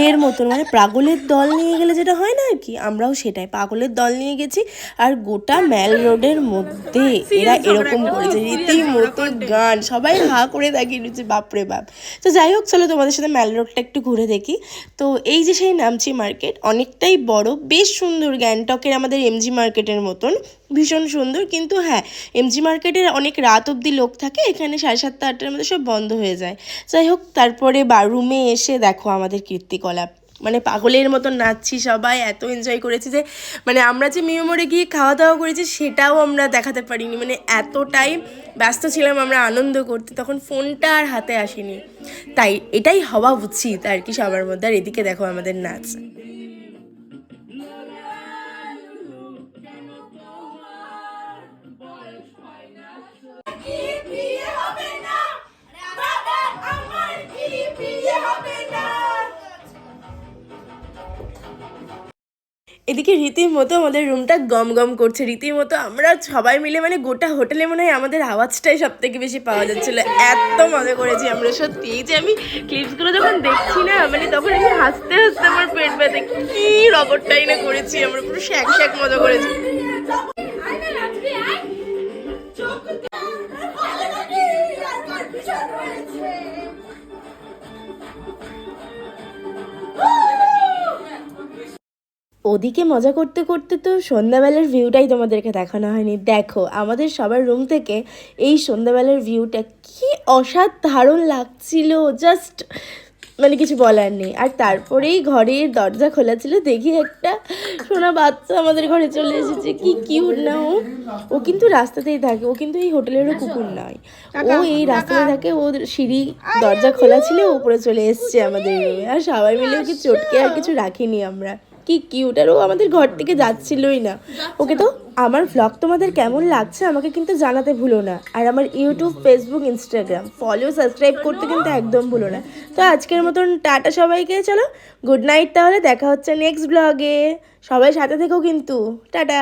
এর মতন মানে পাগলের দল নিয়ে গেলে যেটা হয় না আর কি, আমরাও সেটাই পাগলের দল নিয়ে গেছি। আর গোটা ম্যাল রোডের মধ্যে এরা এরকম করেছে, রীতিমতো গান, সবাই হা করে তাকিয়ে রয়েছে, বাপরে বাপ। তো যাই হোক, চলো তোমাদের সাথে ম্যাল রোডটা একটু ঘুরে দেখি। তো এই যে সেই নামচি মার্কেট, অনেকটাই বড়, বেশ সুন্দর, গ্যাংটকের আমাদের এমজি মার্কেটের মতন, ভীষণ সুন্দর। কিন্তু হ্যাঁ, এমজি মার্কেটের অনেক রাত অবধি লোক থাকে, এখানে 7:30 8টার মধ্যে সব বন্ধ হয়ে যায়। যাই হোক, তারপরে রুমে এসে দেখো আমাদের কীর্তিকলাপ, মানে পাগলের মতন নাচছি সবাই, এত এনজয় করেছি যে মানে আমরা যে মিয়ামরে গিয়ে খাওয়া দাওয়া করেছি সেটাও আমরা দেখাতে পারিনি, মানে এতটাই ব্যস্ত ছিলাম আমরা আনন্দ করতে, তখন ফোনটা আর হাতে আসেনি। তাই এটাই হওয়া উচিত আর কি সবার মধ্যে। আর এদিকে দেখো আমাদের নাচ। এদিকে রীতিমতো আমাদের রুমটা গম গম করছে, রীতিমতো আমরা সবাই মিলে, মানে গোটা হোটেলে মনে হয় আমাদের আওয়াজটাই সব থেকে বেশি পাওয়া যাচ্ছিল, এত মজা করেছি আমরা সত্যি। এই যে আমি ক্লিপসগুলো যখন দেখছি না, মানে তখন আমি হাসতে হাসতে আমার পেট ব্যথা, কি রকটটাই না করেছি আমরা, পুরো শ্যাক শ্যাক মজা করেছি। ওদিকে মজা করতে করতে তো সন্ধ্যাবেলার ভিউটাই তোমাদেরকে দেখানো হয়নি। দেখো আমাদের সবার রুম থেকে এই সন্ধ্যাবেলার ভিউটা কি অসাধারণ লাগছিল, জাস্ট মানে কিছু বলার নেই। আর তারপরেই ঘরের দরজা খোলা ছিল, দেখি একটা সোনা বাচ্চা আমাদের ঘরে চলে এসেছে, কি কিউট না ও। ও কিন্তু রাস্তাতেই থাকে, ও কিন্তু এই হোটেলেরও কুকুর নয়, ও এই রাস্তাতে থাকে। ও সিঁড়ি দরজা খোলা ছিল, উপরে চলে এসছে আমাদের রুমে, আর সবাই মিলে ওকে চটকে আর কিছু রাখিনি আমরা। কি কিউট, আর ও আমাদের ঘর থেকে যাচ্ছিলই না। ওকে তো আমার ভ্লগ তোমাদের কেমন লাগছে আমাকে কিন্তু জানাতে ভুলো না। আর আমার YouTube, Facebook, Instagram follow, subscribe করতে কিন্তু একদম ভুলো না। তো আজকের মতন টাটা সবাইকে, চলো গুড নাইট, তাহলে দেখা হচ্ছে নেক্সট ব্লগে। সবাই সাথে থেকো কিন্তু, টাটা।